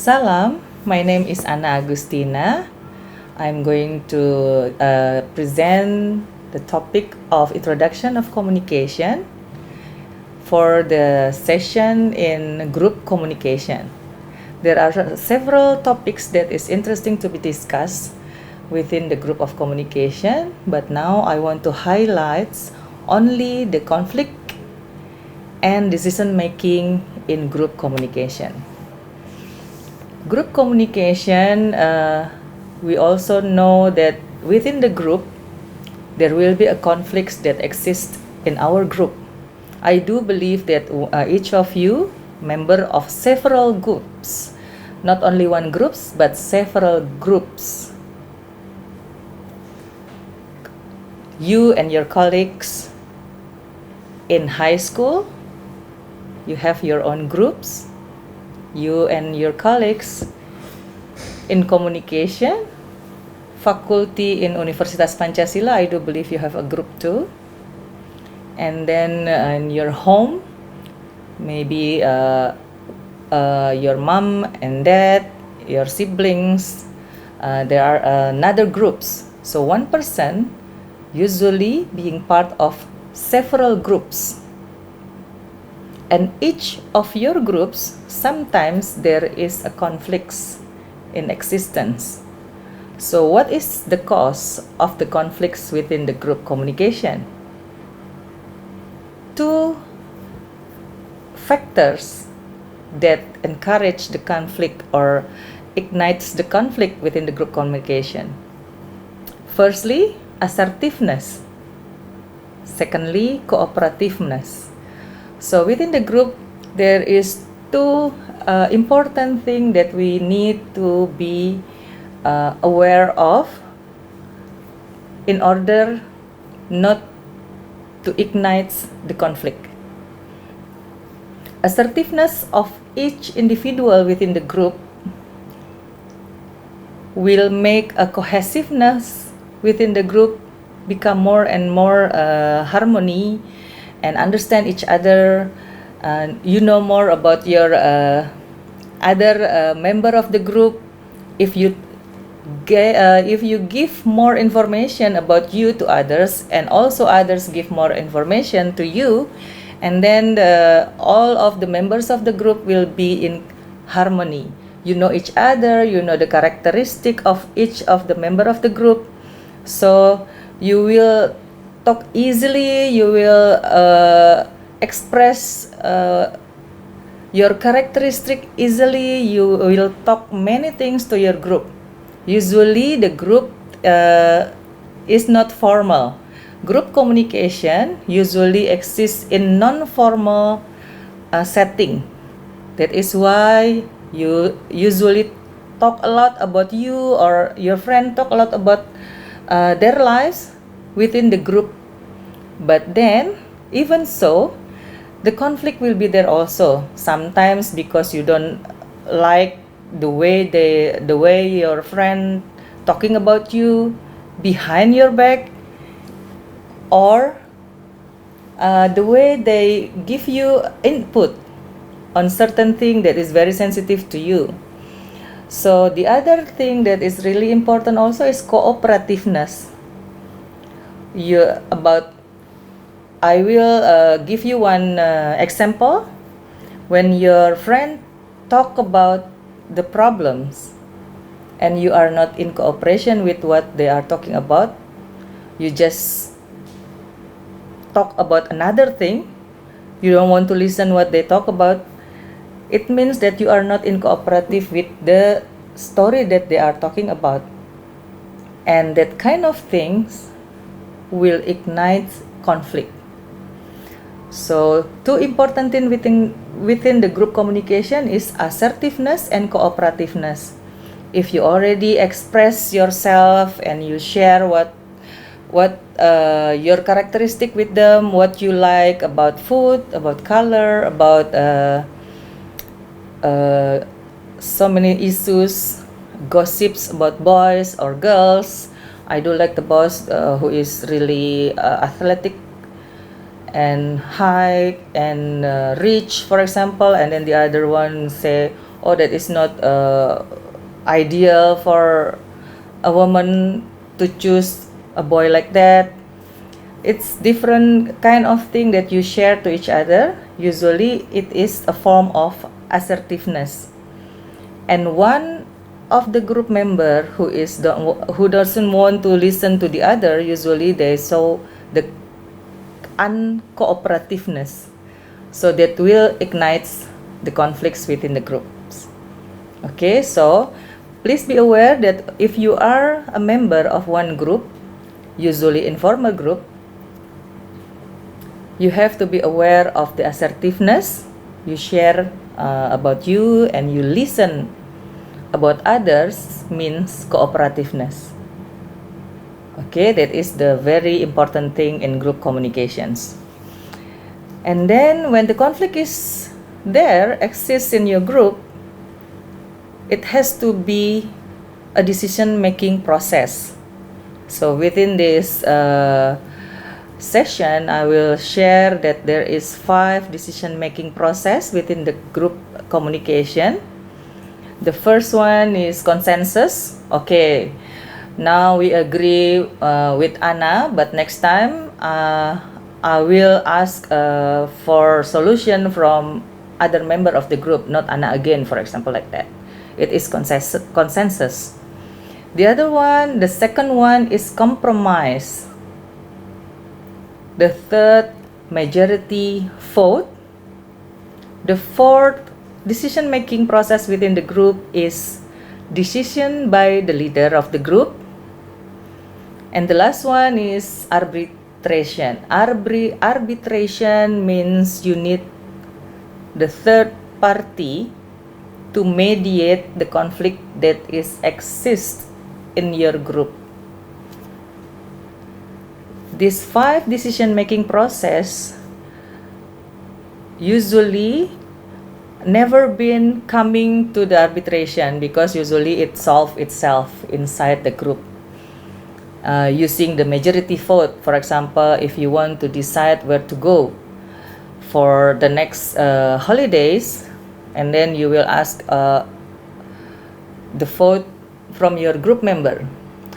Salam, my name is Agustina. I'm going to present the topic of Introduction of Communication for the session in group communication. There are several topics that is interesting to be discussed within the group of communication, but now I want to highlight only the conflict and decision making in group communication. Group communication, we also know that within the group there will be a conflicts that exist in our group. I do believe that each of you member of several groups, not only one groups but several groups. You and your colleagues in high school, you have your own groups. You and your colleagues in communication, faculty in Universitas Pancasila, I do believe you have a group too. And then in your home, maybe your mom and dad, your siblings, there are another groups. So one person usually being part of several groups. And each of your groups, sometimes there is a conflicts in existence. So what is the cause of the conflicts within the group communication? Two factors that encourage the conflict or ignites the conflict within the group communication. Firstly, assertiveness. Secondly, cooperativeness. So within the group, there is two important things that we need to be aware of in order not to ignite the conflict. Assertiveness of each individual within the group will make a cohesiveness within the group become more and more harmony and understand each other. You know more about your other member of the group. If you give more information about you to others, and also others give more information to you, and then all of the members of the group will be in harmony. You know each other, you know the characteristic of each of the member of the group, so you will talk easily, you will express your characteristic easily, you will talk many things to your group. Usually the group is not formal. Group communication usually exists in non-formal setting. That is why you usually talk a lot about you, or your friend talk a lot about their lives within the group. But then, even so, the conflict will be there also. Sometimes because you don't like the way your friend talking about you behind your back, or the way they give you input on certain thing that is very sensitive to you. So the other thing that is really important also is cooperativeness. I will give you one example. When your friend talk about the problems and you are not in cooperation with what they are talking about, you just talk about another thing, you don't want to listen what they talk about, it means that you are not in cooperative with the story that they are talking about. And that kind of things will ignite conflict. So two important things within the group communication is assertiveness and cooperativeness. If you already express yourself and you share what your characteristic with them, what you like about food, about color, about so many issues, gossips about boys or girls. I do like the boss who is really athletic and high and rich, for example, and then the other one say, oh, that is not ideal for a woman to choose a boy like that. It's different kind of thing that you share to each other. Usually it is a form of assertiveness, and one of the group member who doesn't want to listen to the other, usually they show the uncooperativeness, so that will ignite the conflicts within the groups. Okay, so please be aware that if you are a member of one group, usually informal group, you have to be aware of the assertiveness. You share about you and you listen about others means cooperativeness. Okay, that is the very important thing in group communications. And then when the conflict is there, exists in your group, it has to be a decision-making process. So within this session, I will share that there is 5 decision-making process within the group communication. The first one is consensus. Okay, now we agree with Anna, but next time I will ask for solution from other member of the group, not Anna again, for example, like that. It is consensus. The other one, the second one is compromise. The third, majority vote. The fourth decision-making process within the group is decision by the leader of the group. And the last one is arbitration. Arbitration means you need the third party to mediate the conflict that exists in your group. These 5 decision-making process usually never been coming to the arbitration, because usually it solves itself inside the group. Using the majority vote, for example, if you want to decide where to go for the next holidays, and then you will ask the vote from your group member,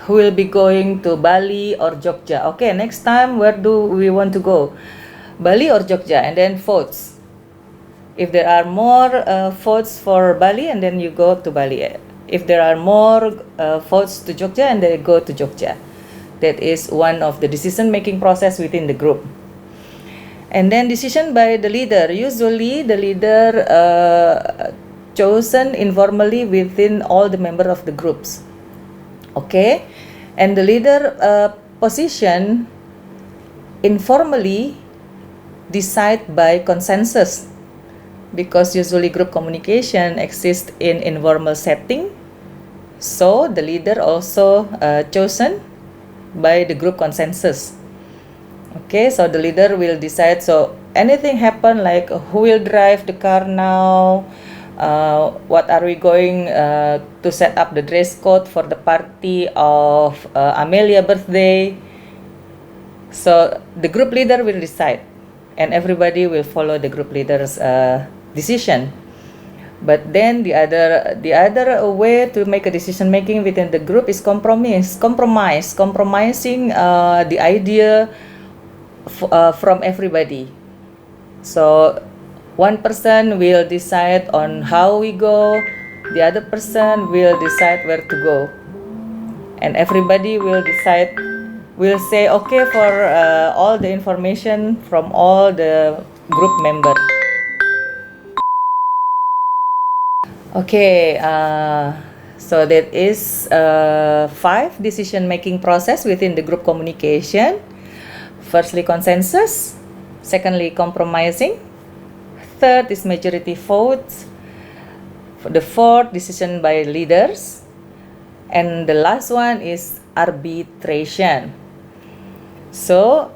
who will be going to Bali or Jogja. Okay, next time where do we want to go, Bali or Jogja, and then votes. If there are more votes for Bali, and then you go to Bali. If there are more votes to Jogja, and then you go to Jogja. That is one of the decision-making process within the group. And then decision by the leader. Usually the leader chosen informally within all the members of the groups. Okay, and the leader position informally decide by consensus, because usually group communication exists in informal setting. So the leader also chosen by the group consensus. Okay, so the leader will decide. So anything happen, like who will drive the car now, what are we going to set up the dress code for the party of Amelia birthday. So the group leader will decide, and everybody will follow the group leader's decision. But then the other way to make a decision making within the group is compromising the idea from everybody. So one person will decide on how we go, the other person will decide where to go, and everybody will say okay for all the information from all the group members. Okay, so that is 5 decision-making process within the group communication. Firstly, consensus. Secondly, compromising. Third is majority votes. The fourth, decision by leaders. And the last one is arbitration. So,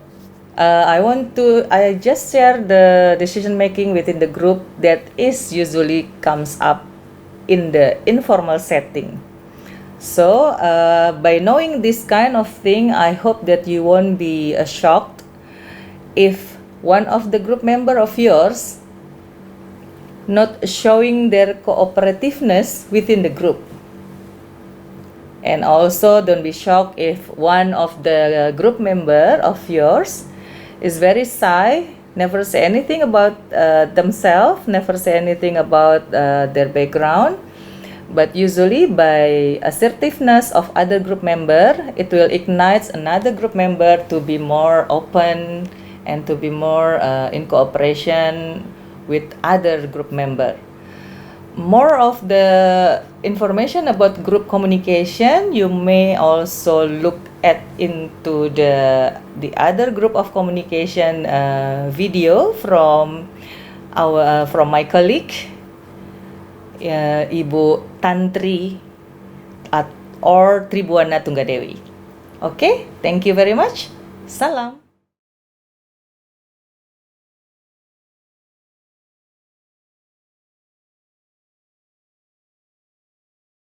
I just share the decision making within the group that is usually comes up in the informal setting. So by knowing this kind of thing, I hope that you won't be shocked if one of the group member of yours not showing their cooperativeness within the group. And also, don't be shocked if one of the group member of yours is very shy, never say anything about themselves, never say anything about their background. But usually by assertiveness of other group member, it will ignite another group member to be more open and to be more in cooperation with other group member. More of the information about group communication, you may also look at into the other group of communication video from my colleague, Ibu Tantri or Tribuana Tunggadewi. Okay, thank you very much. Salam.